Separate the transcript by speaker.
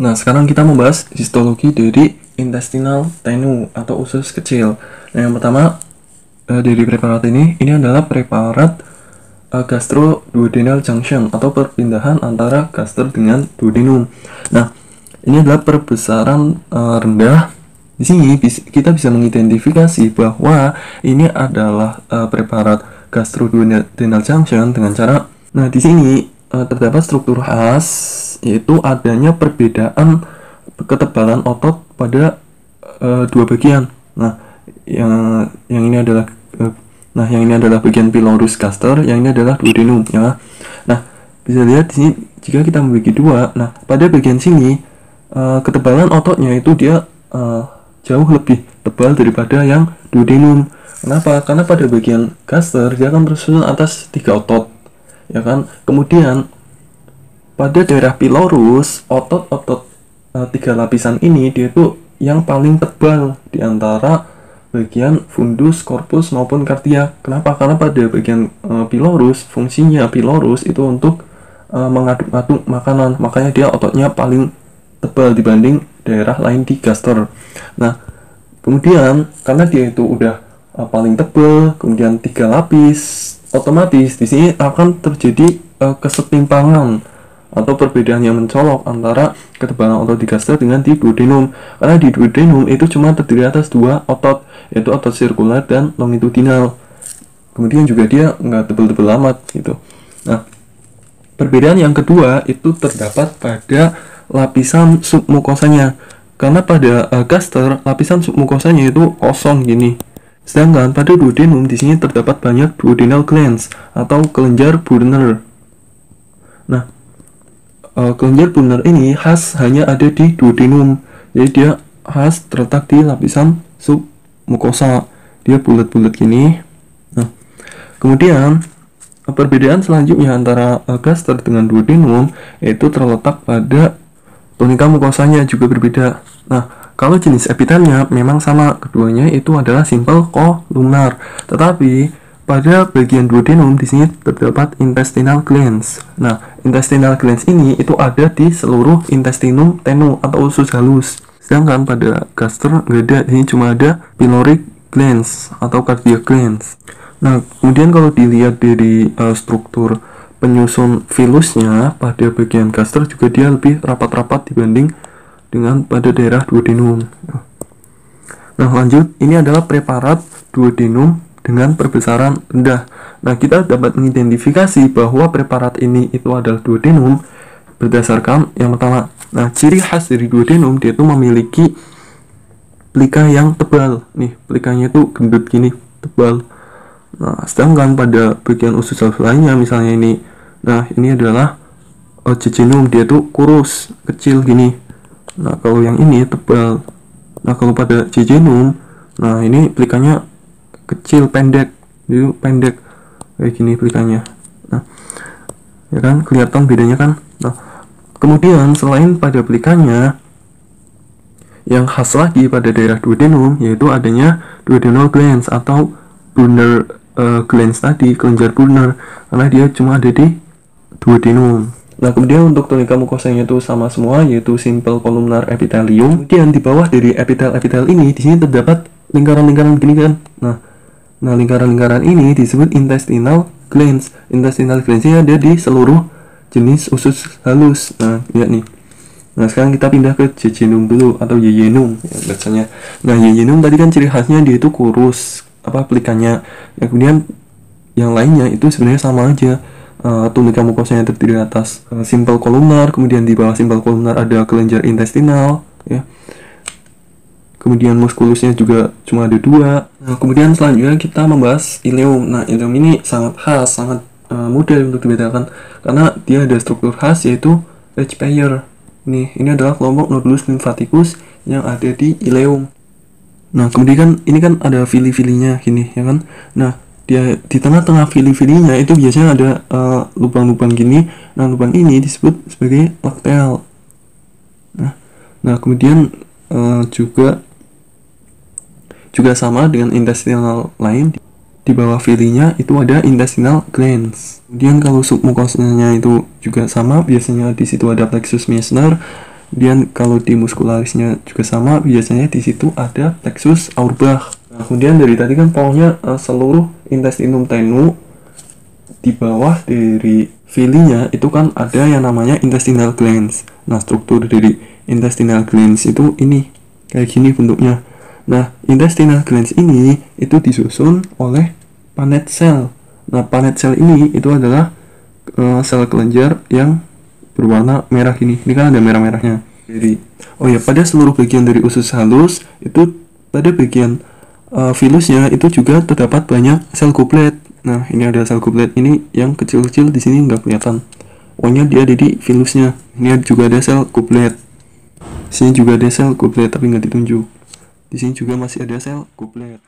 Speaker 1: Nah, sekarang kita membahas histologi dari intestinal tenu atau usus kecil. Nah, yang pertama dari preparat ini adalah preparat gastroduodenal junction atau perpindahan antara gaster dengan duodenum. Nah, ini adalah perbesaran rendah. Di sini kita bisa mengidentifikasi bahwa ini adalah preparat gastroduodenal junction dengan cara. Nah, di sini terdapat struktur khas, yaitu adanya perbedaan ketebalan otot pada dua bagian. Nah, yang ini adalah bagian pylorus gaster, yang ini adalah duodenum ya. Nah, bisa lihat di sini jika kita membagi dua. Nah, pada bagian sini ketebalan ototnya itu dia jauh lebih tebal daripada yang duodenum. Kenapa? Karena pada bagian gaster dia akan tersusun atas 3 otot, ya kan. Kemudian pada daerah pylorus, otot-otot 3 lapisan ini dia itu yang paling tebal di antara bagian fundus, korpus maupun kardiak. Kenapa? Karena pada bagian pylorus, fungsinya pylorus itu untuk mengaduk-aduk makanan, makanya dia ototnya paling tebal dibanding daerah lain di gaster. Nah, kemudian karena dia itu udah paling tebal, kemudian 3 lapis, otomatis di sini akan terjadi kesetimpangan atau perbedaan yang mencolok antara ketebalan otot di gaster dengan di duodenum. Karena di duodenum itu cuma terdiri atas 2 otot, yaitu otot sirkular dan longitudinal. Kemudian juga dia nggak tebal-tebal amat gitu. Nah, perbedaan yang kedua itu terdapat pada lapisan submukosanya. Karena pada gaster lapisan submukosanya itu kosong gini. Sedangkan pada duodenum di sini terdapat banyak duodenal glands atau kelenjar Brunner. Nah, kelenjar Brunner ini khas hanya ada di duodenum. Jadi dia khas terletak di lapisan submukosa. Dia bulat-bulat gini. Nah, kemudian perbedaan selanjutnya antara gaster dengan duodenum yaitu terletak pada tunika mukosanya juga berbeda. Nah, kalau jenis epitelnya memang sama, keduanya itu adalah simple kolumnar. Tetapi pada bagian duodenum di sini terdapat intestinal glands. Nah, intestinal glands ini itu ada di seluruh intestinum tenu atau usus halus. Sedangkan pada gaster nggak ada, ini cuma ada pyloric glands atau cardiac glands. Nah, kemudian kalau dilihat dari struktur penyusun vilusnya pada bagian gaster juga dia lebih rapat-rapat dibanding dengan pada daerah duodenum. Nah, lanjut, ini adalah preparat duodenum dengan perbesaran rendah. Nah, kita dapat mengidentifikasi bahwa preparat ini itu adalah duodenum berdasarkan yang pertama. Nah, ciri khas dari duodenum dia itu memiliki plika yang tebal. Nih, plikanya itu gendut gini, tebal. Nah, sedangkan pada bagian usus halus lainnya misalnya ini, nah ini adalah jejunum, dia tuh kurus, kecil gini. Nah, kalau yang ini tebal. Nah, kalau pada jejunum, nah ini plikanya kecil, pendek, itu pendek kayak gini plikanya. Nah, ya kan, kelihatan bedanya kan. Nah, kemudian selain pada plikanya, yang khas lagi pada daerah duodenum yaitu adanya duodenal glands atau Brunner glands tadi, kelenjar Brunner, karena dia cuma ada di duodenum. Nah, kemudian untuk tunika mukosanya itu sama semua, yaitu simple columnar epithelium. Kemudian di bawah dari epitel ini di sini terdapat lingkaran-lingkaran begini kan. Nah, lingkaran-lingkaran ini disebut intestinal glands. Intestinal glands ini ada di seluruh jenis usus halus. Nah, lihat nih. Nah, sekarang kita pindah ke jejunum dulu atau yeyunum ya, bacanya. Nah, yeyunum tadi kan ciri khasnya dia itu kurus, pelikannya. Nah, kemudian yang lainnya itu sebenarnya sama aja. Tunika mukosanya terdiri atas simple columnar, kemudian di bawah simple columnar ada kelenjar intestinal ya. Kemudian muskulusnya juga cuma ada 2. Nah, kemudian selanjutnya kita membahas ileum. Nah, ileum ini sangat khas, sangat mudah untuk dibedakan karena dia ada struktur khas yaitu H pair. Ini adalah kelompok nodulus limfaticus yang ada di ileum. Nah, kemudian ini kan ada fili-filinya gini ya kan. Nah, dia di tengah-tengah fili-filinya itu biasanya ada lubang-lubang gini. Nah, lubang ini disebut sebagai lakteal. Nah, kemudian juga sama dengan intestinal lain, di bawah filinya itu ada intestinal glands. Kemudian kalau submukosanya itu juga sama, biasanya di situ ada plexus Meissner. Kemudian kalau di muskularisnya juga sama, biasanya di situ ada plexus Auerbach. Nah, kemudian dari tadi kan pokoknya seluruh intestinum tenue di bawah dari vilinya itu kan ada yang namanya intestinal glands. Nah, struktur dari intestinal glands itu ini kayak gini bentuknya. Nah, intestinal glands ini itu disusun oleh Paneth cell. Nah, Paneth cell ini itu adalah sel kelenjar yang berwarna merah ini. Ini kan ada merah-merahnya. Jadi, oh ya, pada seluruh bagian dari usus halus itu pada bagian vilusnya itu juga terdapat banyak sel goblet. Nah, ini ada sel goblet ini yang kecil-kecil, di sini nggak kelihatan. Pokoknya dia ada di vilusnya. Ini juga ada sel goblet. Di sini juga ada sel goblet tapi nggak ditunjuk. Di sini juga masih ada sel goblet.